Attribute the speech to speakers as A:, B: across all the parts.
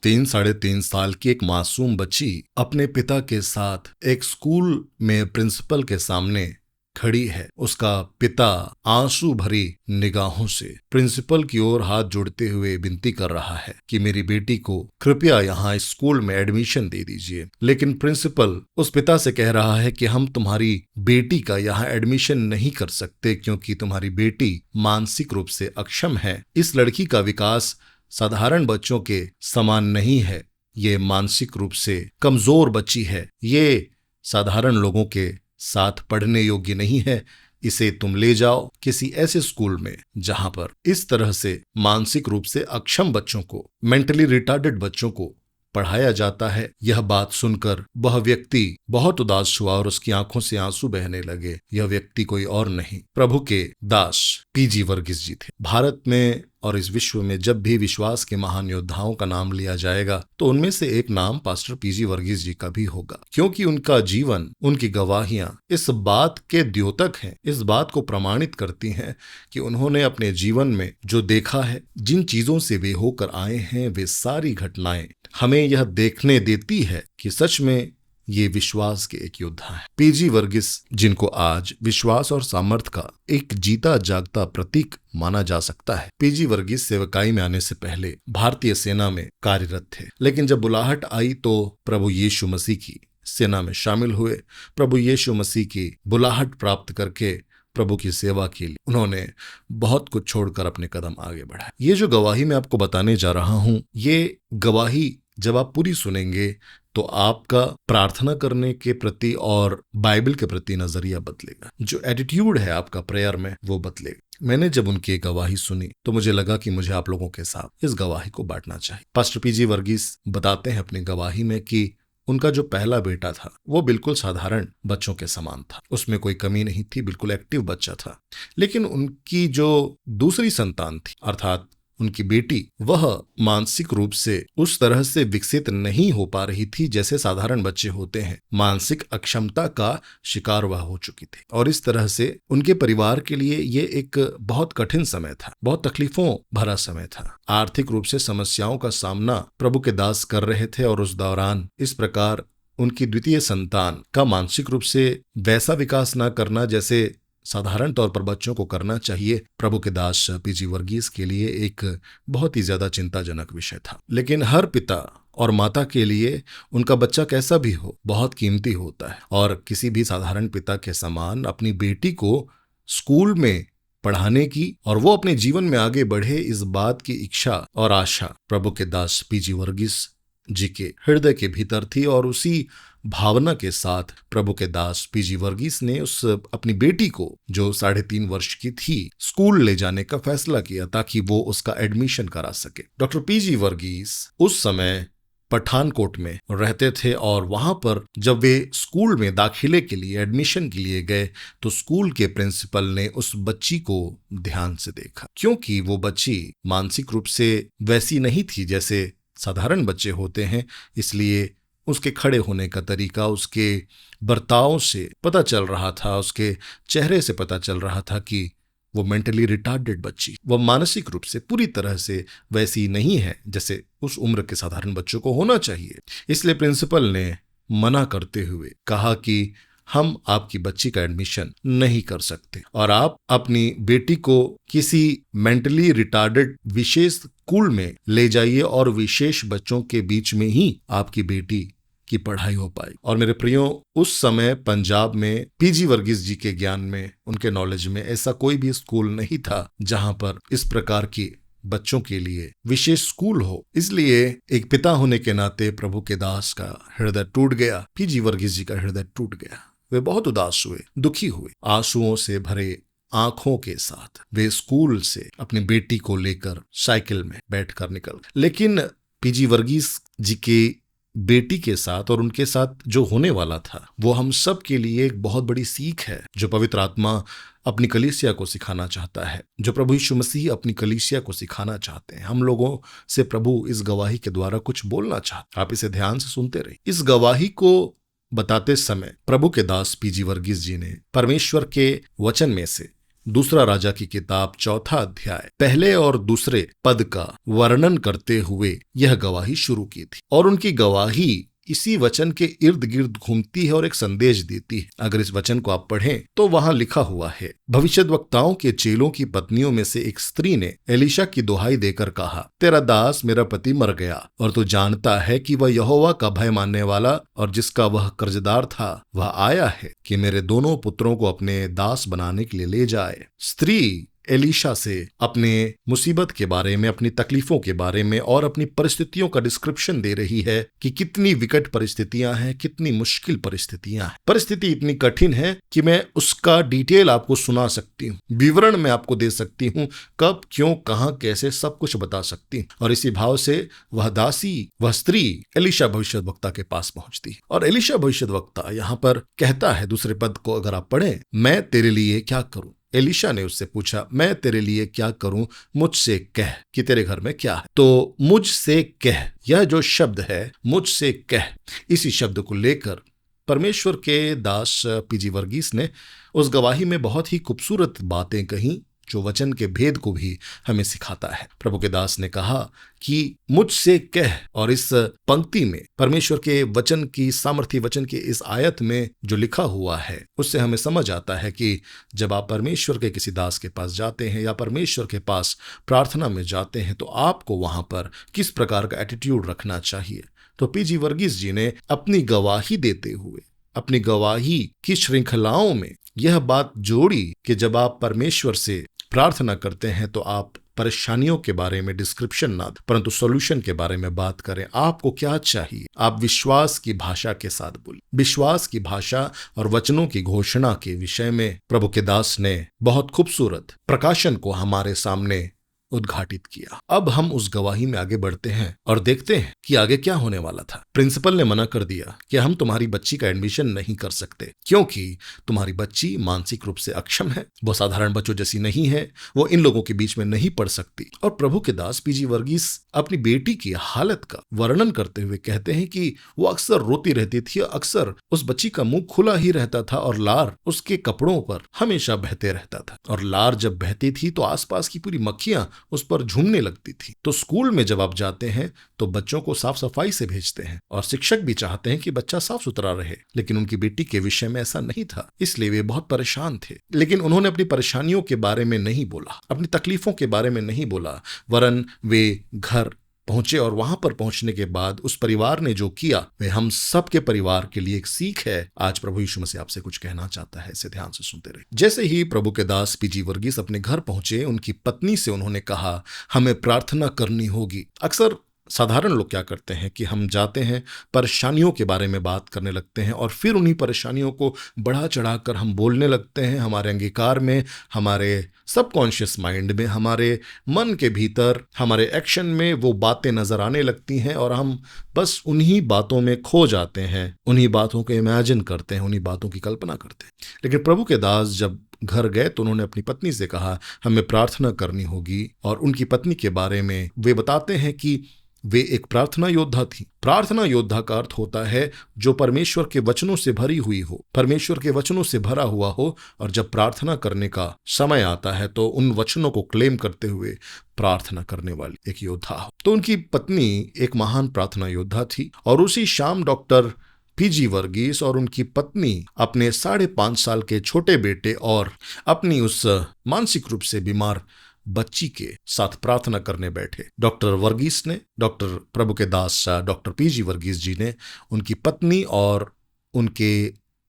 A: 3 साढ़े 3 साल की एक मासूम बच्ची अपने पिता के साथ एक स्कूल में प्रिंसिपल के सामने खड़ी है। उसका पिता आंसू भरी निगाहों से प्रिंसिपल की ओर हाथ जोड़ते हुए विनती कर रहा है कि मेरी बेटी को कृपया यहाँ स्कूल में एडमिशन दे दीजिए। लेकिन प्रिंसिपल उस पिता से कह रहा है कि हम तुम्हारी बेटी का यहाँ एडमिशन नहीं कर सकते क्योंकि तुम्हारी बेटी मानसिक रूप से अक्षम है। इस लड़की का विकास साधारण बच्चों के समान नहीं है। ये मानसिक रूप से कमजोर बच्ची है। ये साधारण लोगों के साथ पढ़ने योग्य नहीं है। इसे तुम ले जाओ किसी ऐसे स्कूल में जहां पर इस तरह से मानसिक रूप से अक्षम बच्चों को, मेंटली रिटार्डेड बच्चों को पढ़ाया जाता है। यह बात सुनकर वह व्यक्ति बहुत उदास हुआ और उसकी आंखों से आंसू बहने लगे। यह व्यक्ति कोई और नहीं, प्रभु के दास पीजी वर्गीस जी थे। भारत में और इस विश्व में जब भी विश्वास के महान योद्धाओं का नाम लिया जाएगा तो उनमें से एक नाम पास्टर पीजी वर्गीस जी का भी होगा, क्योंकि उनका जीवन, उनकी गवाहियां इस बात के द्योतक हैं, इस बात को प्रमाणित करती हैं कि उन्होंने अपने जीवन में जो देखा है, जिन चीजों से वे होकर आए हैं, वे सारी घटनाएं हमें यह देखने देती है कि सच में ये विश्वास के एक योद्धा है। पीजी वर्गीस, जिनको आज विश्वास और सामर्थ का एक जीता जागता प्रतीक माना जा सकता है। पीजी वर्गीस सेवकाई में आने से पहले भारतीय सेना में कार्यरत थे, लेकिन जब बुलाहट आई तो प्रभु यीशु मसीह की सेना में शामिल हुए। प्रभु यीशु मसीह की बुलाहट प्राप्त करके प्रभु की सेवा के लिए उन्होंने बहुत कुछ छोड़कर अपने कदम आगे बढ़ाए। ये जो गवाही मैं आपको बताने जा रहा हूं, ये गवाही जब आप पूरी सुनेंगे तो आपका प्रार्थना करने के प्रति और बाइबल के प्रति नजरिया बदलेगा। जो एटीट्यूड है आपका प्रेयर में, वो बदलेगा। मैंने जब उनकी गवाही सुनी तो मुझे लगा कि मुझे आप लोगों के साथ इस गवाही को बांटना चाहिए। पास्टर पीजी वर्गीस बताते हैं अपनी गवाही में कि उनका जो पहला बेटा था वो बिल्कुल साधारण बच्चों के समान था, उसमें कोई कमी नहीं थी, बिल्कुल एक्टिव बच्चा था। लेकिन उनकी जो दूसरी संतान थी, अर्थात उनकी बेटी, वह मानसिक रूप से उस तरह से विकसित नहीं हो पा रही थी जैसे साधारण बच्चे होते हैं। मानसिक अक्षमता का शिकार वह हो चुकी थी और इस तरह से उनके परिवार के लिए ये एक बहुत कठिन समय था, बहुत तकलीफों भरा समय था। आर्थिक रूप से समस्याओं का सामना प्रभु के दास कर रहे थे और उस दौरान इस प्रकार उनकी द्वितीय संतान का मानसिक रूप से वैसा विकास न करना जैसे साधारण तौर पर बच्चों को करना चाहिए, प्रभु के दास पीजी वर्गीस के लिए एक बहुत ही ज्यादा चिंताजनक विषय था। लेकिन हर पिता और माता के लिए उनका बच्चा कैसा भी हो बहुत कीमती होता है और किसी भी साधारण पिता के समान अपनी बेटी को स्कूल में पढ़ाने की और वो अपने जीवन में आगे बढ़े, इस बात की इच्छा और आशा प्रभु के दास पीजी वर्गीस जी के हृदय के भीतर थी। और उसी भावना के साथ प्रभु के दास पीजी वर्गीस ने उस अपनी बेटी को, जो 3.5 वर्ष की थी, स्कूल ले जाने का फैसला किया ताकि वो उसका एडमिशन करा सके। डॉक्टर पीजी वर्गीस उस समय पठानकोट में रहते थे और वहां पर जब वे स्कूल में दाखिले के लिए, एडमिशन के लिए गए तो स्कूल के प्रिंसिपल ने उस बच्ची को ध्यान से देखा, क्योंकि वो बच्ची मानसिक रूप से वैसी नहीं थी जैसे साधारण बच्चे होते हैं। इसलिए उसके खड़े होने का तरीका, उसके बर्ताव से पता चल रहा था, उसके चेहरे से पता चल रहा था कि वो मेंटली रिटार्डेड बच्ची, वो मानसिक रूप से पूरी तरह से वैसी नहीं है जैसे उस उम्र के साधारण बच्चों को होना चाहिए। इसलिए प्रिंसिपल ने मना करते हुए कहा कि हम आपकी बच्ची का एडमिशन नहीं कर सकते और आप अपनी बेटी को किसी मेंटली रिटार्डेड विशेष स्कूल में ले जाइए और विशेष बच्चों के बीच में ही आपकी बेटी की पढ़ाई हो पाई। और मेरे प्रियो, उस समय पंजाब में पीजी वर्गीस जी के ज्ञान में, उनके नॉलेज में ऐसा कोई भी स्कूल नहीं था जहां पर इस प्रकार की बच्चों के लिए विशेष स्कूल हो। इसलिए एक पिता होने के नाते प्रभु के दास का हृदय टूट गया, पीजी वर्गीस जी का हृदय टूट गया। वे बहुत उदास हुए, दुखी हुए, आंसुओं से भरे आंखों के साथ वे स्कूल से अपनी बेटी को लेकर साइकिल में बैठकर निकल गए। लेकिन पीजी वर्गीस जी की बेटी के साथ और उनके साथ जो होने वाला था वो हम सब के लिए एक बहुत बड़ी सीख है, जो पवित्र आत्मा अपनी कलीसिया को सिखाना चाहता है, जो प्रभु यीशु मसीह अपनी कलीसिया को सिखाना चाहते हैं। हम लोगों से प्रभु इस गवाही के द्वारा कुछ बोलना चाहते। आप इसे ध्यान से सुनते रहिए। इस गवाही को बताते समय प्रभु के दास पीजी वर्गीस जी ने परमेश्वर के वचन में से दूसरा राजा की किताब 4 अध्याय पहले और दूसरे पद का वर्णन करते हुए यह गवाही शुरू की थी। और उनकी गवाही इसी वचन के इर्द गिर्द घूमती है और एक संदेश देती है। अगर इस वचन को आप पढ़ें तो वहां लिखा हुआ है, भविष्यद्वक्ताओं के चेलों की पत्नियों में से एक स्त्री ने एलीशा की दुहाई देकर कहा, तेरा दास मेरा पति मर गया और तू जानता है कि वह यहोवा का भय मानने वाला और जिसका वह कर्जदार था वह आया है कि मेरे दोनों पुत्रों को अपने दास बनाने के लिए ले जाए। स्त्री एलीशा से अपने मुसीबत के बारे में, अपनी तकलीफों के बारे में और अपनी परिस्थितियों का डिस्क्रिप्शन दे रही है कि कितनी विकट परिस्थितियां हैं, कितनी मुश्किल परिस्थितियां हैं। परिस्थिति इतनी कठिन है कि मैं उसका डिटेल आपको सुना सकती हूँ, विवरण मैं आपको दे सकती हूँ, कब, क्यों, कहां, कैसे, सब कुछ बता सकती हूँ। और इसी भाव से वह दासी, वह स्त्री एलीशा भविष्यद्वक्ता के पास पहुंचती है। और एलीशा भविष्यद्वक्ता यहां पर कहता है, दूसरे पद को अगर आप पढ़ें, मैं तेरे लिए क्या करूं। एलीशा ने उससे पूछा, मैं तेरे लिए क्या करूं, मुझसे कह कि तेरे घर में क्या है। तो मुझसे कह, यह जो शब्द है मुझसे कह, इसी शब्द को लेकर परमेश्वर के दास पीजी वर्गीस ने उस गवाही में बहुत ही खूबसूरत बातें कही जो वचन के भेद को भी हमें सिखाता है। प्रभु के दास ने कहा कि मुझसे कह, और इस पंक्ति में परमेश्वर के वचन की सामर्थ्य, वचन की इस आयत में जो लिखा हुआ है उससे हमें समझ आता है कि जब आप परमेश्वर के किसी दास के पास जाते हैं या परमेश्वर के पास प्रार्थना में जाते हैं तो आपको वहां पर किस प्रकार का एटीट्यूड रखना चाहिए। तो पीजी वर्गीस जी ने अपनी गवाही देते हुए, अपनी गवाही की श्रृंखलाओं में यह बात जोड़ी कि जब आप परमेश्वर से प्रार्थना करते हैं तो आप परेशानियों के बारे में डिस्क्रिप्शन ना दें, परंतु सॉल्यूशन के बारे में बात करें। आपको क्या चाहिए, आप विश्वास की भाषा के साथ बोलें। विश्वास की भाषा और वचनों की घोषणा के विषय में प्रभु के दास ने बहुत खूबसूरत प्रकाशन को हमारे सामने उद्घाटित किया। अब हम उस गवाही में आगे बढ़ते हैं और देखते हैं कि आगे क्या होने वाला था। प्रिंसिपल ने मना कर दिया कि हम तुम्हारी बच्ची का एडमिशन नहीं कर सकते क्योंकि तुम्हारी बच्ची मानसिक रूप से अक्षम है, वो साधारण बच्चों जैसी नहीं है, वो इन लोगों के बीच में नहीं पढ़ सकती। और प्रभु के दास पीजी वर्गीस अपनी बेटी की हालत का वर्णन करते हुए कहते हैं कि वो अक्सर रोती रहती थी, अक्सर उस बच्ची का मुंह खुला ही रहता था और लार उसके कपड़ों पर हमेशा बहते रहता था। और लार जब बहती थी तो आसपास की पूरी मक्खियां उस पर झूमने लगती थी। तो स्कूल में जब आप जाते हैं तो बच्चों को साफ सफाई से भेजते हैं और शिक्षक भी चाहते हैं कि बच्चा साफ सुथरा रहे, लेकिन उनकी बेटी के विषय में ऐसा नहीं था, इसलिए वे बहुत परेशान थे। लेकिन उन्होंने अपनी परेशानियों के बारे में नहीं बोला, अपनी तकलीफों के बारे में नहीं बोला, वरन वे घर पहुंचे और वहां पर पहुंचने के बाद उस परिवार ने जो किया वह हम सब के परिवार के लिए एक सीख है। आज प्रभु यीशु मसीह आपसे कुछ कहना चाहता है, इसे ध्यान से सुनते रहिए। जैसे ही प्रभु के दास पीजी वर्गीस अपने घर पहुंचे, उनकी पत्नी से उन्होंने कहा, हमें प्रार्थना करनी होगी। अक्सर साधारण लोग क्या करते हैं कि हम जाते हैं, परेशानियों के बारे में बात करने लगते हैं और फिर उन्हीं परेशानियों को बढ़ा चढ़ाकर हम बोलने लगते हैं। हमारे अंगीकार में, हमारे सबकॉन्शियस माइंड में, हमारे मन के भीतर, हमारे एक्शन में वो बातें नजर आने लगती हैं और हम बस उन्हीं बातों में खो जाते हैं, उन्हीं बातों को इमेजिन करते हैं, उन्हीं बातों की कल्पना करते हैं। लेकिन प्रभु के दास जब घर गए तो उन्होंने अपनी पत्नी से कहा, हमें प्रार्थना करनी होगी। और उनकी पत्नी के बारे में वे बताते हैं कि वे एक प्रार्थना योद्धा थी। प्रार्थना योद्धा का अर्थ होता है जो परमेश्वर के वचनों से भरी हुई हो, परमेश्वर के वचनों से भरा हुआ हो, और जब प्रार्थना करने का समय आता है तो उन वचनों को क्लेम करते हुए प्रार्थना करने वाली एक योद्धा हो। तो उनकी पत्नी एक महान प्रार्थना योद्धा थी। और उसी शाम डॉक्टर पीजी वर्गीस और उनकी पत्नी अपने 5.5 साल के छोटे बेटे और अपनी उस मानसिक रूप से बीमार बच्ची के साथ प्रार्थना करने बैठे। डॉक्टर वर्गीस ने, डॉक्टर प्रभु के दास डॉक्टर पीजी वर्गीस जी ने, उनकी पत्नी और उनके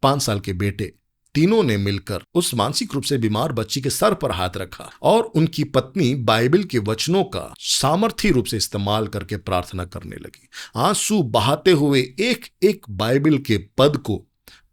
A: 5 साल के बेटे, तीनों ने मिलकर उस मानसिक रूप से बीमार बच्ची के सर पर हाथ रखा और उनकी पत्नी बाइबल के वचनों का सामर्थी रूप से इस्तेमाल करके प्रार्थना करने लगी। आंसू बहाते हुए एक एक बाइबल के पद को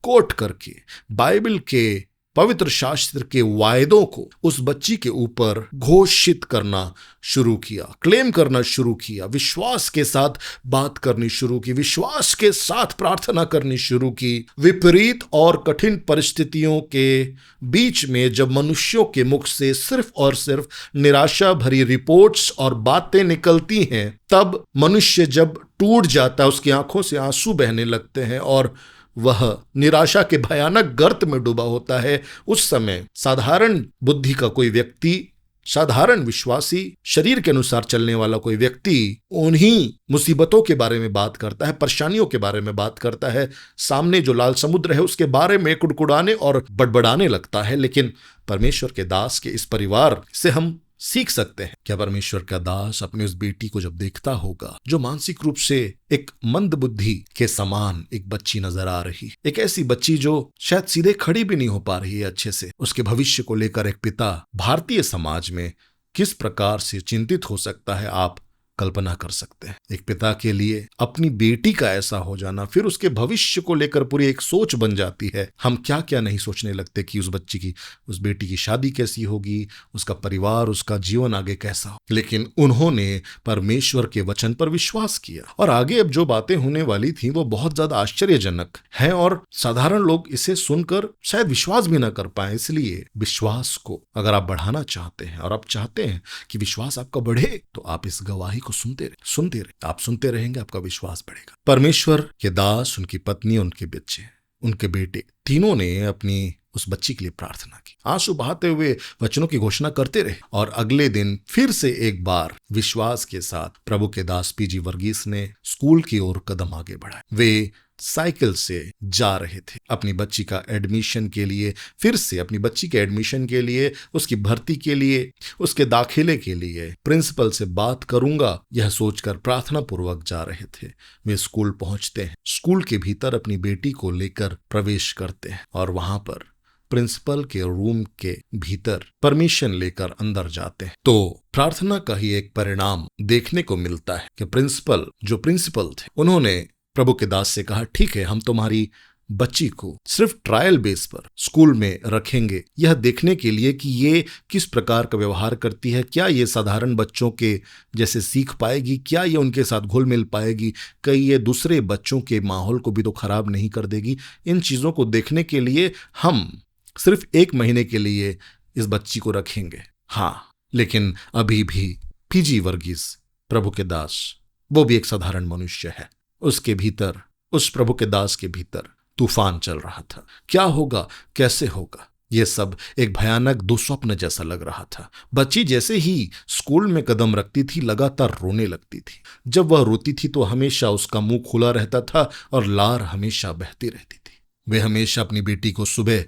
A: कोट करके, बाइबल के पवित्र शास्त्र के वायदों को उस बच्ची के ऊपर घोषित करना शुरू किया, क्लेम करना शुरू किया, विश्वास के साथ बात करनी शुरू की, विश्वास के साथ प्रार्थना करनी शुरू की। विपरीत और कठिन परिस्थितियों के बीच में जब मनुष्यों के मुख से सिर्फ और सिर्फ निराशा भरी रिपोर्ट्स और बातें निकलती हैं, तब मनुष्य जब टूट जाता है, उसकी आंखों से आंसू बहने लगते हैं और वह निराशा के भयानक गर्त में डूबा होता है, उस समय साधारण बुद्धि का कोई व्यक्ति, साधारण विश्वासी, शरीर के अनुसार चलने वाला कोई व्यक्ति उन्हीं मुसीबतों के बारे में बात करता है, परेशानियों के बारे में बात करता है, सामने जो लाल समुद्र है उसके बारे में कुड़कुड़ाने और बड़बड़ाने लगता है। लेकिन परमेश्वर के दास के इस परिवार से हम सीख सकते हैं। क्या परमेश्वर का दास अपनी उस बेटी को जब देखता होगा, जो मानसिक रूप से एक मंद बुद्धि के समान एक बच्ची नजर आ रही, एक ऐसी बच्ची जो शायद सीधे खड़ी भी नहीं हो पा रही है अच्छे से, उसके भविष्य को लेकर एक पिता भारतीय समाज में किस प्रकार से चिंतित हो सकता है, आप कल्पना कर सकते हैं। एक पिता के लिए अपनी बेटी का ऐसा हो जाना, फिर उसके भविष्य को लेकर पूरी एक सोच बन जाती है। हम क्या क्या नहीं सोचने लगते कि उस बच्ची की, उस बेटी की शादी कैसी होगी, उसका परिवार, उसका जीवन आगे कैसा हो। लेकिन उन्होंने परमेश्वर के वचन पर विश्वास किया और आगे अब जो बातें होने वाली थी वो बहुत ज्यादा आश्चर्यजनक है और साधारण लोग इसे सुनकर शायद विश्वास भी ना कर पाए। इसलिए विश्वास को अगर आप बढ़ाना चाहते हैं और आप चाहते हैं कि विश्वास आपका बढ़े, तो आप इस गवाही सुनते रहे। आप सुनते रहेंगे, आपका विश्वास बढ़ेगा। परमेश्वर के दास, उनकी पत्नी, उनके बच्चे, उनके बेटे, तीनों ने अपनी उस बच्ची के लिए प्रार्थना की, आंसू बहाते हुए वचनों की घोषणा करते रहे और अगले दिन फिर से एक बार विश्वास के साथ प्रभु के दास पीजी वर्गीस ने स्कूल की ओर कदम आगे बढ़ाए। वे साइकिल से जा रहे थे अपनी बच्ची का एडमिशन के लिए, फिर से अपनी बच्ची के एडमिशन के लिए, उसकी भर्ती के लिए, उसके दाखिले के लिए प्रिंसिपल से बात करूंगा, यह सोचकर प्रार्थना पूर्वक जा रहे थे। वे स्कूल पहुंचते हैं, स्कूल के भीतर अपनी बेटी को लेकर प्रवेश करते हैं और वहां पर प्रिंसिपल के रूम के भीतर परमिशन लेकर अंदर जाते हैं। तो प्रार्थना का ही एक परिणाम देखने को मिलता है कि प्रिंसिपल थे, उन्होंने प्रभु के दास से कहा, ठीक है, हम तुम्हारी बच्ची को सिर्फ ट्रायल बेस पर स्कूल में रखेंगे, यह देखने के लिए कि ये किस प्रकार का व्यवहार करती है, क्या ये साधारण बच्चों के जैसे सीख पाएगी, क्या ये उनके साथ घुल मिल पाएगी, कहीं ये दूसरे बच्चों के माहौल को भी तो खराब नहीं कर देगी। इन चीजों को देखने के लिए हम सिर्फ 1 महीने के लिए इस बच्ची को रखेंगे। हाँ, लेकिन अभी भी पीजी वर्गीस प्रभु के दास, वो भी एक साधारण मनुष्य है। उसके भीतर, उस प्रभु के दास के भीतर तूफान चल रहा था। क्या होगा, कैसे होगा, यह सब एक भयानक दुस्वप्न जैसा लग रहा था। बच्ची जैसे ही स्कूल में कदम रखती थी, लगातार रोने लगती थी। जब वह रोती थी तो हमेशा उसका मुंह खुला रहता था और लार हमेशा बहती रहती थी। वे हमेशा अपनी बेटी को सुबह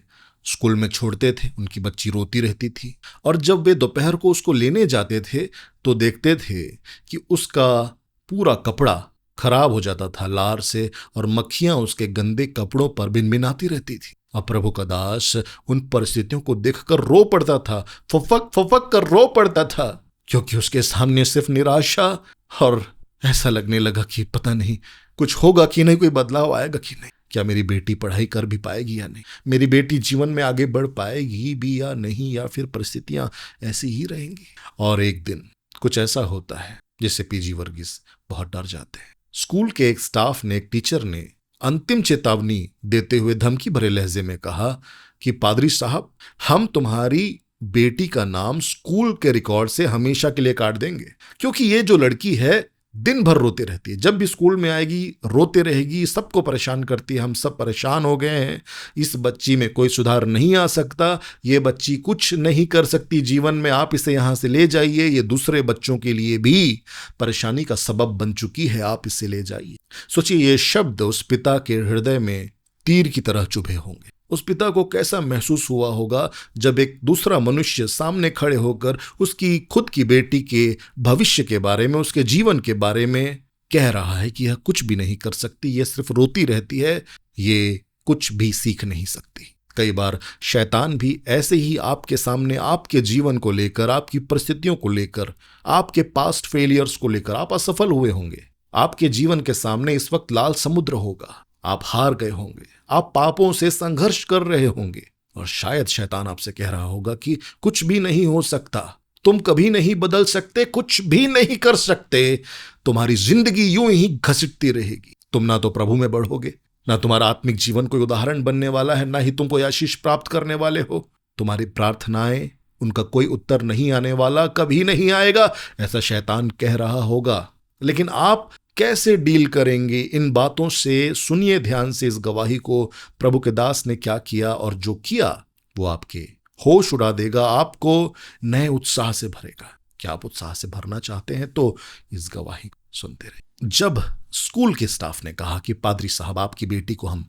A: स्कूल में छोड़ते थे, उनकी बच्ची रोती रहती थी और जब वे दोपहर को उसको लेने जाते थे तो देखते थे कि उसका पूरा कपड़ा खराब हो जाता था लार से और मक्खियां उसके गंदे कपड़ों पर भिनभिनाती रहती थी। और प्रभु का दास उन परिस्थितियों को देखकर रो पड़ता था, फफक कर रो पड़ता था, क्योंकि उसके सामने सिर्फ निराशा, और ऐसा लगने लगा कि पता नहीं कुछ होगा कि नहीं, कोई बदलाव आएगा कि नहीं, क्या मेरी बेटी पढ़ाई कर भी पाएगी या नहीं, मेरी बेटी जीवन में आगे बढ़ पाएगी भी या नहीं, या फिर परिस्थितियां ऐसी ही रहेंगी। और एक दिन कुछ ऐसा होता है जिससे पीजी वर्गीस बहुत डर जाते हैं। स्कूल के एक स्टाफ ने, एक टीचर ने अंतिम चेतावनी देते हुए धमकी भरे लहजे में कहा कि पादरी साहब, हम तुम्हारी बेटी का नाम स्कूल के रिकॉर्ड से हमेशा के लिए काट देंगे, क्योंकि ये जो लड़की है दिन भर रोती रहती है, जब भी स्कूल में आएगी रोते रहेगी, सबको परेशान करती है, हम सब परेशान हो गए हैं, इस बच्ची में कोई सुधार नहीं आ सकता, ये बच्ची कुछ नहीं कर सकती जीवन में, आप इसे यहाँ से ले जाइए, ये दूसरे बच्चों के लिए भी परेशानी का सबब बन चुकी है, आप इसे ले जाइए। सोचिए, ये शब्द उस पिता के हृदय में तीर की तरह चुभे होंगे। उस पिता को कैसा महसूस हुआ होगा जब एक दूसरा मनुष्य सामने खड़े होकर उसकी खुद की बेटी के भविष्य के बारे में, उसके जीवन के बारे में कह रहा है कि यह कुछ भी नहीं कर सकती, यह सिर्फ रोती रहती है, ये कुछ भी सीख नहीं सकती। कई बार शैतान भी ऐसे ही आपके सामने, आपके जीवन को लेकर, आपकी परिस्थितियों को लेकर, आपके पास्ट फेलियर्स को लेकर, आप असफल हुए होंगे, आपके जीवन के सामने इस वक्त लाल समुद्र होगा, आप हार गए होंगे, आप पापों से संघर्ष कर रहे होंगे और शायद शैतान आपसे कह रहा होगा कि कुछ भी नहीं हो सकता, तुम कभी नहीं बदल सकते, कुछ भी नहीं कर सकते, तुम्हारी जिंदगी यूं ही घसीटती रहेगी, तुम ना तो प्रभु में बढ़ोगे, ना तुम्हारा आत्मिक जीवन कोई उदाहरण बनने वाला है, ना ही तुम कोई आशीष प्राप्त करने वाले हो, तुम्हारी प्रार्थनाएं, उनका कोई उत्तर नहीं आने वाला, कभी नहीं आएगा, ऐसा शैतान कह रहा होगा। लेकिन आप कैसे डील करेंगे इन बातों से? सुनिए ध्यान से इस गवाही को। प्रभु के दास ने क्या किया और जो किया वो आपके होश उड़ा देगा, आपको नए उत्साह से भरेगा। क्या आप उत्साह से भरना चाहते हैं तो इस गवाही को सुनते रहे। जब स्कूल के स्टाफ ने कहा कि पादरी साहब, आपकी बेटी को हम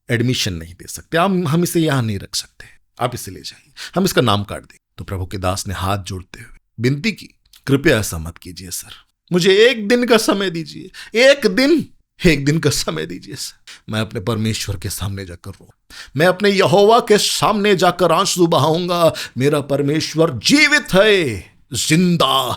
A: एडमिशन नहीं दे सकते, हम इसे यहां नहीं रख सकते, आप इसे ले जाइए, हम इसका नाम काट दें, तो प्रभु के दास ने हाथ जोड़ते हुए विनती की, कृपया ऐसा मत कीजिए सर, मुझे एक दिन का समय दीजिए, एक दिन का समय दीजिए सर। मैं अपने परमेश्वर के सामने जाकर रो, मैं अपने यहोवा के सामने जाकर आंसू बहाऊंगा। मेरा परमेश्वर जीवित है, जिंदा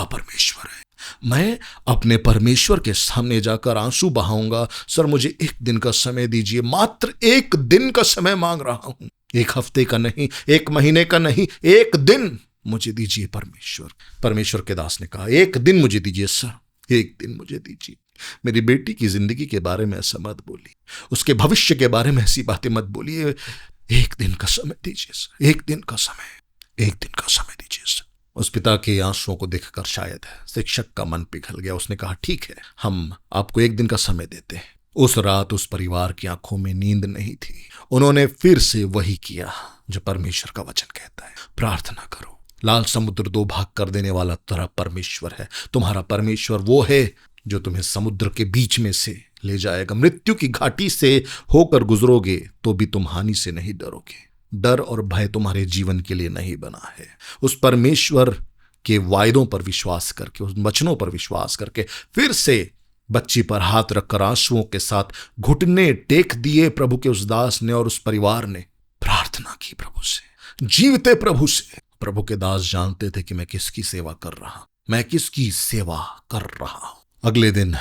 A: परमेश्वर है। मैं अपने परमेश्वर के सामने जाकर आंसू बहाऊंगा। सर मुझे एक दिन का समय दीजिए, मात्र एक दिन का समय मांग रहा हूं, एक हफ्ते का नहीं, एक महीने का नहीं, एक दिन मुझे दीजिए परमेश्वर। परमेश्वर के दास ने कहा, एक दिन मुझे दीजिए सर, एक दिन मुझे दीजिए। मेरी बेटी की जिंदगी के बारे में ऐसा मत बोलिए, उसके भविष्य के बारे में ऐसी बातें मत बोलिए। एक दिन का समय दीजिए सर, एक दिन का समय दीजिए सर। उस पिता के आंसुओं को देखकर शायद शिक्षक का मन पिघल गया। उसने कहा, ठीक है, हम आपको एक दिन का समय देते हैं। उस रात उस परिवार की आंखों में नींद नहीं थी। उन्होंने फिर से वही किया जो परमेश्वर का वचन कहता है, प्रार्थना करो। लाल समुद्र दो भाग कर देने वाला तेरा परमेश्वर है। तुम्हारा परमेश्वर वो है जो तुम्हें समुद्र के बीच में से ले जाएगा। मृत्यु की घाटी से होकर गुजरोगे तो भी तुम हानि से नहीं डरोगे। डर और भय तुम्हारे जीवन के लिए नहीं बना है। उस परमेश्वर के वायदों पर विश्वास करके, उस वचनों पर विश्वास करके फिर से बच्ची पर हाथ रखकर आंसुओं के साथ घुटने टेक दिए प्रभु के उस दास ने, और उस परिवार ने प्रार्थना की प्रभु से, जीवते प्रभु से। प्रभु के दास जानते थे कि मैं किसकी सेवा कर रहा हूं। अगले दिन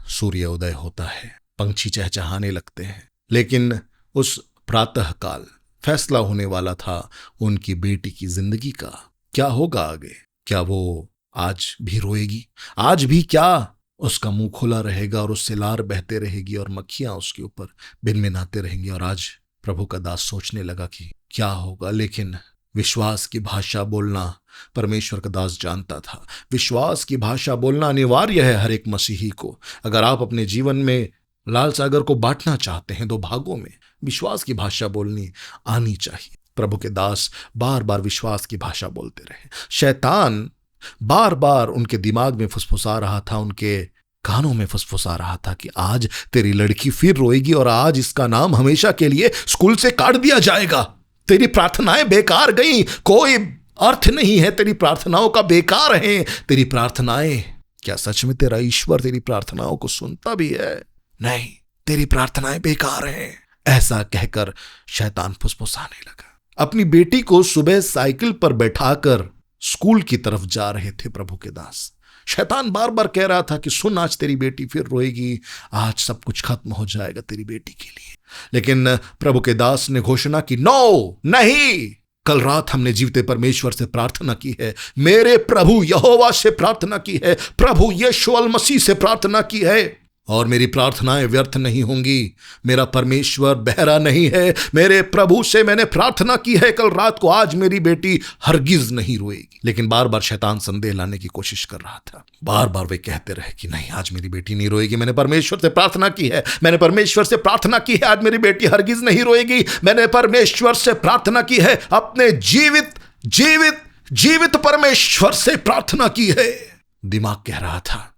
A: सूर्य उदय होता है, पंछी चहचहाने लगते हैं, लेकिन उस प्रातः काल फैसला होने वाला था उनकी बेटी की जिंदगी का। क्या होगा आगे? क्या वो आज भी रोएगी? आज भी क्या उसका मुंह खुला रहेगा और उससे लार बहते रहेगी और मक्खियां उसके ऊपर भिनभिनाते रहेंगी? और आज प्रभु का दास सोचने लगा कि क्या होगा। लेकिन विश्वास की भाषा बोलना परमेश्वर का दास जानता था। विश्वास की भाषा बोलना अनिवार्य है हर एक मसीही को। अगर आप अपने जीवन में लाल सागर को बांटना चाहते हैं दो भागों में, विश्वास की भाषा बोलनी आनी चाहिए। प्रभु के दास बार बार विश्वास की भाषा बोलते रहे। शैतान बार बार उनके दिमाग में फुसफुसा रहा था, उनके कानों में फुसफुसा रहा था कि आज तेरी लड़की फिर रोएगी और आज इसका नाम हमेशा के लिए स्कूल से काट दिया जाएगा। तेरी प्रार्थनाएं बेकार गई, कोई अर्थ नहीं है तेरी प्रार्थनाओं का, बेकार है तेरी प्रार्थनाएं। क्या सच में तेरा ईश्वर तेरी प्रार्थनाओं को सुनता भी है? नहीं, तेरी प्रार्थनाएं बेकार हैं। ऐसा कहकर शैतान फुसफुसाने लगा। अपनी बेटी को सुबह साइकिल पर बैठाकर स्कूल की तरफ जा रहे थे प्रभु के दास। शैतान बार बार कह रहा था कि सुन, आज तेरी बेटी फिर रोएगी, आज सब कुछ खत्म हो जाएगा तेरी बेटी के लिए। लेकिन प्रभु के दास ने घोषणा की, नो, नहीं, कल रात हमने जीवते परमेश्वर से प्रार्थना की है, मेरे प्रभु यहोवा से प्रार्थना की है, प्रभु यीशु मसीह से प्रार्थना की है, और मेरी प्रार्थनाएं व्यर्थ नहीं होंगी। मेरा परमेश्वर बहरा नहीं है। मेरे प्रभु से मैंने प्रार्थना की है कल रात को, आज मेरी बेटी हरगिज नहीं रोएगी। लेकिन बार बार शैतान संदेह लाने की कोशिश कर रहा था। बार बार वे कहते रहे कि नहीं, आज मेरी बेटी नहीं रोएगी, मैंने परमेश्वर से प्रार्थना की है, मैंने परमेश्वर से प्रार्थना की है, आज मेरी बेटी हरगिज नहीं रोएगी, मैंने परमेश्वर से प्रार्थना की है, अपने जीवित परमेश्वर से प्रार्थना की है। दिमाग कह रहा था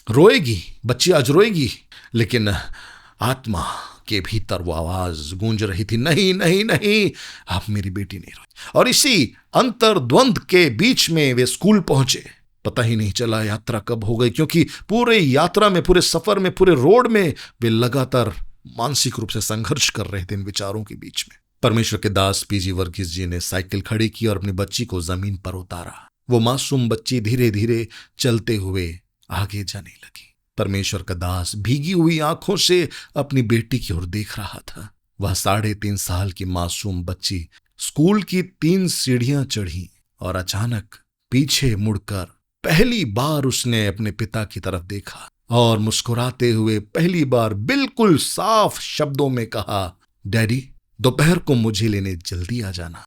A: रोएगी बच्ची, आज रोएगी, लेकिन आत्मा के भीतर वो आवाज गूंज रही थी, नहीं नहीं नहीं, अब मेरी बेटी नहीं रोई। और इसी अंतर्द्वंद के बीच में वे स्कूल पहुंचे। पता ही नहीं चला यात्रा कब हो गई, क्योंकि पूरे यात्रा में, पूरे सफर में, पूरे रोड में वे लगातार मानसिक रूप से संघर्ष कर रहे थे इन विचारों के बीच में। परमेश्वर के दास पीजी वर्गीस जी ने साइकिल खड़ी की और अपनी बच्ची को जमीन पर उतारा। वो मासूम बच्ची धीरे धीरे चलते हुए आगे जाने लगी। परमेश्वर का दास भीगी हुई आंखों से अपनी बेटी की ओर देख रहा था। वह 3.5 साल की मासूम बच्ची स्कूल की 3 सीढ़ियां चढ़ी और अचानक पीछे मुड़कर पहली बार उसने अपने पिता की तरफ देखा और मुस्कुराते हुए पहली बार बिल्कुल साफ शब्दों में कहा, डैडी, दोपहर को मुझे लेने जल्दी आ जाना।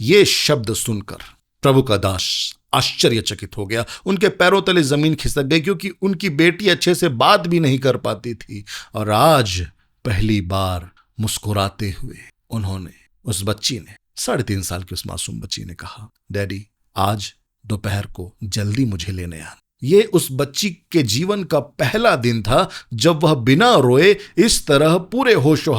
A: ये शब्द सुनकर प्रभु का दास आश्चर्यचकित हो गया। उनके पैरों तले जमीन खिसक गई, क्योंकि उनकी बेटी अच्छे से बात भी नहीं कर पाती थी। और आज पहली बार मुस्कुराते हुए उन्होंने, उस बच्ची ने, 3.5 साल की उस मासूम बच्ची ने कहा, डैडी आज दोपहर को जल्दी मुझे लेने आना। ये उस बच्ची के जीवन का पहला दिन था जब वह बिना रोए इस तरह पूरे होशो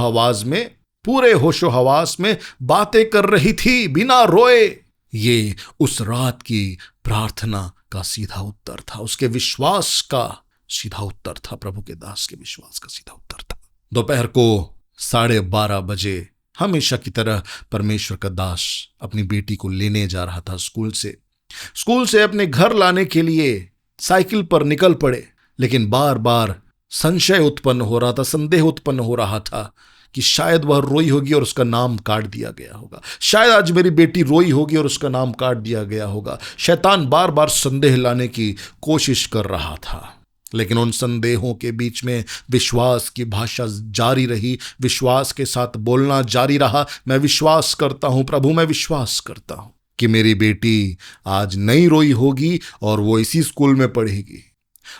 A: हवास में बातें कर रही थी, बिना रोए। ये उस रात की प्रार्थना का सीधा उत्तर था, उसके विश्वास का सीधा उत्तर था, प्रभु के दास के विश्वास का सीधा उत्तर था। दोपहर को 12:30 बजे हमेशा की तरह परमेश्वर का दास अपनी बेटी को लेने जा रहा था स्कूल से अपने घर लाने के लिए साइकिल पर निकल पड़े, लेकिन बार बार संशय उत्पन्न हो रहा था, संदेह उत्पन्न हो रहा था कि शायद वह रोई होगी और उसका नाम काट दिया गया होगा, शायद आज मेरी बेटी रोई होगी और उसका नाम काट दिया गया होगा। शैतान बार बार संदेह लाने की कोशिश कर रहा था, लेकिन उन संदेहों के बीच में विश्वास की भाषा जारी रही, विश्वास के साथ बोलना जारी रहा। मैं विश्वास करता हूं प्रभु, मैं विश्वास करता हूं कि मेरी बेटी आज नहीं रोई होगी और वो इसी स्कूल में पढ़ेगी।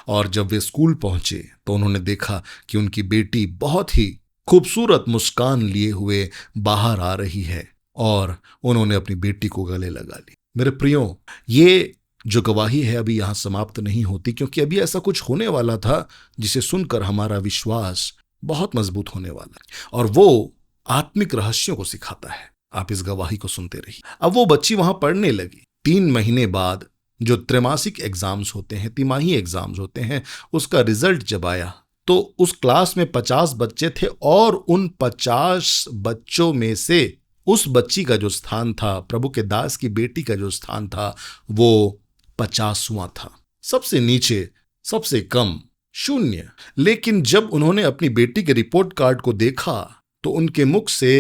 A: और जब वे स्कूल पहुंचे तो उन्होंने देखा कि उनकी बेटी बहुत ही खूबसूरत मुस्कान लिए हुए बाहर आ रही है और उन्होंने अपनी बेटी को गले लगा ली। मेरे प्रियो, ये जो गवाही है अभी यहां समाप्त नहीं होती, क्योंकि अभी ऐसा कुछ होने वाला था जिसे सुनकर हमारा विश्वास बहुत मजबूत होने वाला है और वो आत्मिक रहस्यों को सिखाता है। आप इस गवाही को सुनते रहिए। अब वो बच्ची वहां पढ़ने लगी। 3 महीने बाद जो त्रैमासिक एग्जाम्स होते हैं, तिमाही एग्जाम्स होते हैं, उसका रिजल्ट जब आया तो उस क्लास में 50 बच्चे थे और उन 50 बच्चों में से उस बच्ची का जो स्थान था, प्रभु के दास की बेटी का जो स्थान था, वो 50वां था। सबसे नीचे, सबसे कम, 0। लेकिन जब उन्होंने अपनी बेटी के रिपोर्ट कार्ड को देखा तो उनके मुख से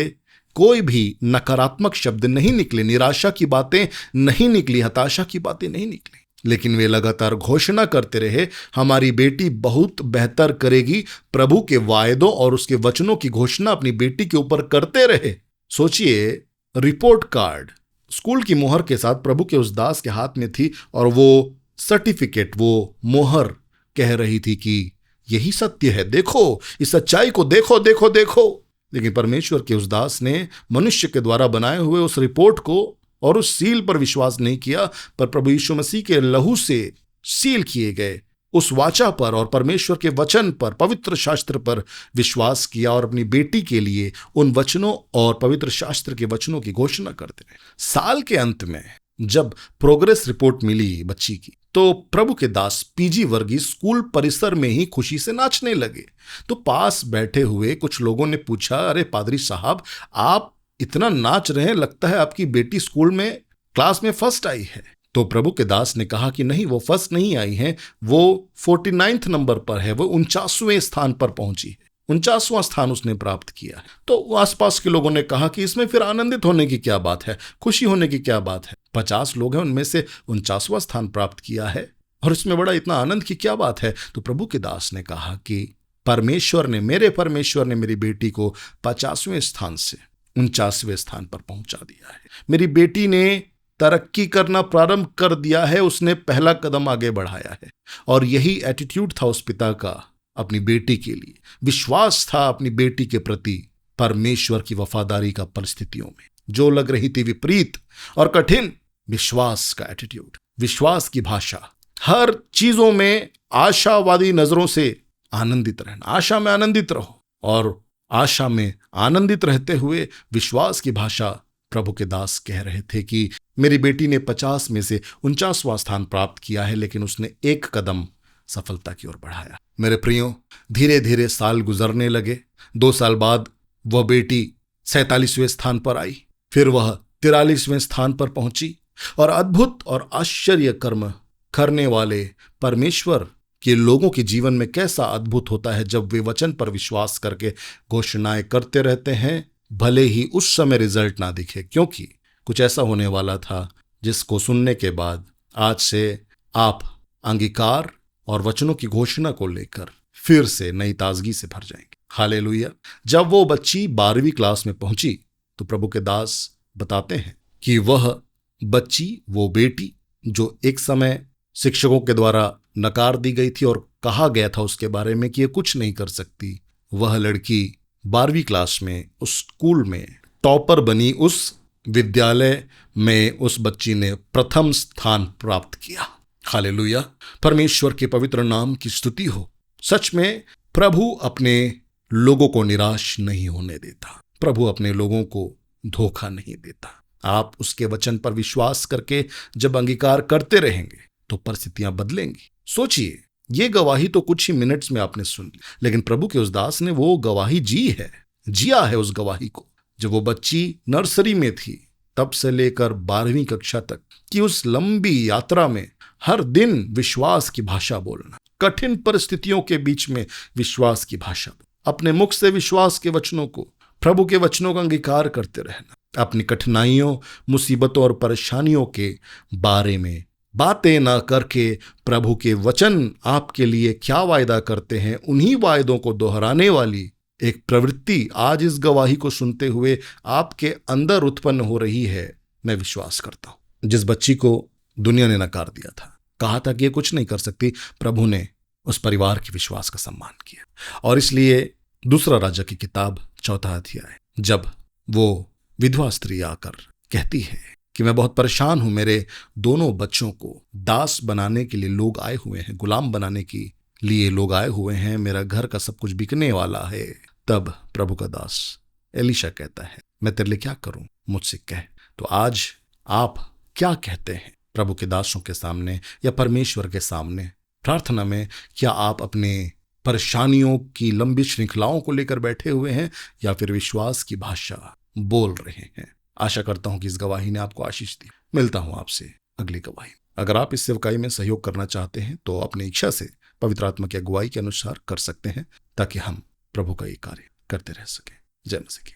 A: कोई भी नकारात्मक शब्द नहीं निकले, निराशा की बातें नहीं निकली, हताशा की बातें नहीं निकली, लेकिन वे लगातार घोषणा करते रहे, हमारी बेटी बहुत बेहतर करेगी। प्रभु के वायदों और उसके वचनों की घोषणा अपनी बेटी के ऊपर करते रहे। सोचिए, रिपोर्ट कार्ड स्कूल की मोहर के साथ प्रभु के उस दास के हाथ में थी और वो सर्टिफिकेट, वो मोहर कह रही थी कि यही सत्य है, देखो, इस सच्चाई को देखो देखो देखो। लेकिन परमेश्वर के उस दास ने मनुष्य के द्वारा बनाए हुए उस रिपोर्ट को और उस सील पर विश्वास नहीं किया, पर प्रभु यीशु मसीह के लहू से सील किए गए उस वाचा पर और परमेश्वर के वचन पर, पवित्र शास्त्र पर विश्वास किया और अपनी बेटी के लिए उन वचनों और पवित्र शास्त्र के वचनों की घोषणा करते रहे। साल के अंत में जब प्रोग्रेस रिपोर्ट मिली बच्ची की, तो प्रभु के दास पीजी वर्गीस स्कूल परिसर में ही खुशी से नाचने लगे। तो पास बैठे हुए कुछ लोगों ने पूछा, अरे पादरी साहब, आप इतना नाच रहे हैं, लगता है आपकी बेटी स्कूल में क्लास में फर्स्ट आई है। तो प्रभु के दास ने कहा कि नहीं, वो फर्स्ट नहीं आई है, वो 49 नंबर पर है, वो 49वें स्थान पर पहुंची है, 49वां स्थान उसने प्राप्त किया है। तो आसपास के लोगों ने कहा कि इसमें फिर आनंदित होने की क्या बात है, खुशी होने की क्या बात है, 50 लोग हैं, उनमें से 49वां स्थान प्राप्त किया है और इसमें बड़ा इतना आनंद की क्या बात है। तो प्रभु के दास ने कहा कि मेरे परमेश्वर ने मेरी बेटी को 50वें स्थान से 49वें स्थान पर पहुंचा दिया है। मेरी बेटी ने तरक्की करना प्रारंभ कर दिया है, उसने पहला कदम आगे बढ़ाया है। और यही एटीट्यूड था उस पिता का अपनी बेटी के लिए, विश्वास था अपनी बेटी के प्रति, परमेश्वर की वफादारी का परिस्थितियों में जो लग रही थी विपरीत और कठिन, विश्वास का एटीट्यूड, विश्वास की भाषा, हर चीजों में आशावादी नजरों से आनंदित रहना, आशा में आनंदित रहो और आशा में आनंदित रहते हुए विश्वास की भाषा। प्रभु के दास कह रहे थे कि मेरी बेटी ने 50 में से 49वां स्थान प्राप्त किया है, लेकिन उसने एक कदम सफलता की ओर बढ़ाया। मेरे प्रियो, धीरे धीरे साल गुजरने लगे। 2 साल बाद वह बेटी 47वें स्थान पर आई, फिर वह 43वें स्थान पर पहुंची और अद्भुत और आश्चर्य कर्म करने वाले परमेश्वर के लोगों के जीवन में कैसा अद्भुत होता है जब वे वचन पर विश्वास करके घोषणाएं करते रहते हैं, भले ही उस समय रिजल्ट ना दिखे, क्योंकि कुछ ऐसा होने वाला था जिसको सुनने के बाद आज से आप अंगीकार और वचनों की घोषणा को लेकर फिर से नई ताजगी से भर जाएंगे। हालेलुया। जब वो बच्ची 12वीं क्लास में पहुंची तो प्रभु के दास बताते हैं कि वह बच्ची, वो बेटी जो एक समय शिक्षकों के द्वारा नकार दी गई थी और कहा गया था उसके बारे में कि ये कुछ नहीं कर सकती, वह लड़की 12वीं क्लास में उस स्कूल में टॉपर बनी। उस विद्यालय में उस बच्ची ने प्रथम स्थान प्राप्त किया। हालेलुया, परमेश्वर के पवित्र नाम की स्तुति हो। सच में प्रभु अपने लोगों को निराश नहीं होने देता, प्रभु अपने लोगों को धोखा नहीं देता। आप उसके वचन पर विश्वास करके जब अंगीकार करते रहेंगे तो परिस्थितियां बदलेंगी। सोचिए, ये गवाही तो कुछ ही मिनट्स में आपने सुन ली, लेकिन प्रभु के उस दास ने वो गवाही जिया है उस गवाही को। जब वो बच्ची नर्सरी में थी तब से लेकर 12वीं कक्षा तक की उस लंबी यात्रा में हर दिन विश्वास की भाषा बोलना, कठिन परिस्थितियों के बीच में विश्वास की भाषा, अपने मुख से विश्वास के वचनों को, प्रभु के वचनों का अंगीकार करते रहना, अपनी कठिनाइयों, मुसीबतों और परेशानियों के बारे में बातें ना करके प्रभु के वचन आपके लिए क्या वायदा करते हैं उन्हीं वायदों को दोहराने वाली एक प्रवृत्ति आज इस गवाही को सुनते हुए आपके अंदर उत्पन्न हो रही है। मैं विश्वास करता हूं, जिस बच्ची को दुनिया ने नकार दिया था, कहा था कि ये कुछ नहीं कर सकती, प्रभु ने उस परिवार के विश्वास का सम्मान किया। और इसलिए दूसरा राजा की किताब 4वां अध्याय, जब वो विधवा स्त्री आकर कहती है कि मैं बहुत परेशान हूं, मेरे दोनों बच्चों को दास बनाने के लिए लोग आए हुए हैं, गुलाम बनाने के लिए लोग आए हुए हैं, मेरा घर का सब कुछ बिकने वाला है, तब प्रभु का दास एलीशा कहता है, मैं तेरे लिए क्या करूं, मुझसे कह। तो आज आप क्या कहते हैं प्रभु के दासों के सामने या परमेश्वर के सामने प्रार्थना में? क्या आप अपने परेशानियों की लंबी श्रृंखलाओं को लेकर बैठे हुए हैं या फिर विश्वास की भाषा बोल रहे हैं? आशा करता हूं कि इस गवाही ने आपको आशीष दी। मिलता हूं आपसे अगली गवाही। अगर आप इस सेवकाई में सहयोग करना चाहते हैं तो अपनी इच्छा से पवित्र आत्मा की अगुवाई के अनुसार कर सकते हैं, ताकि हम प्रभु का ये कार्य करते रह सकें। जय मसीह की।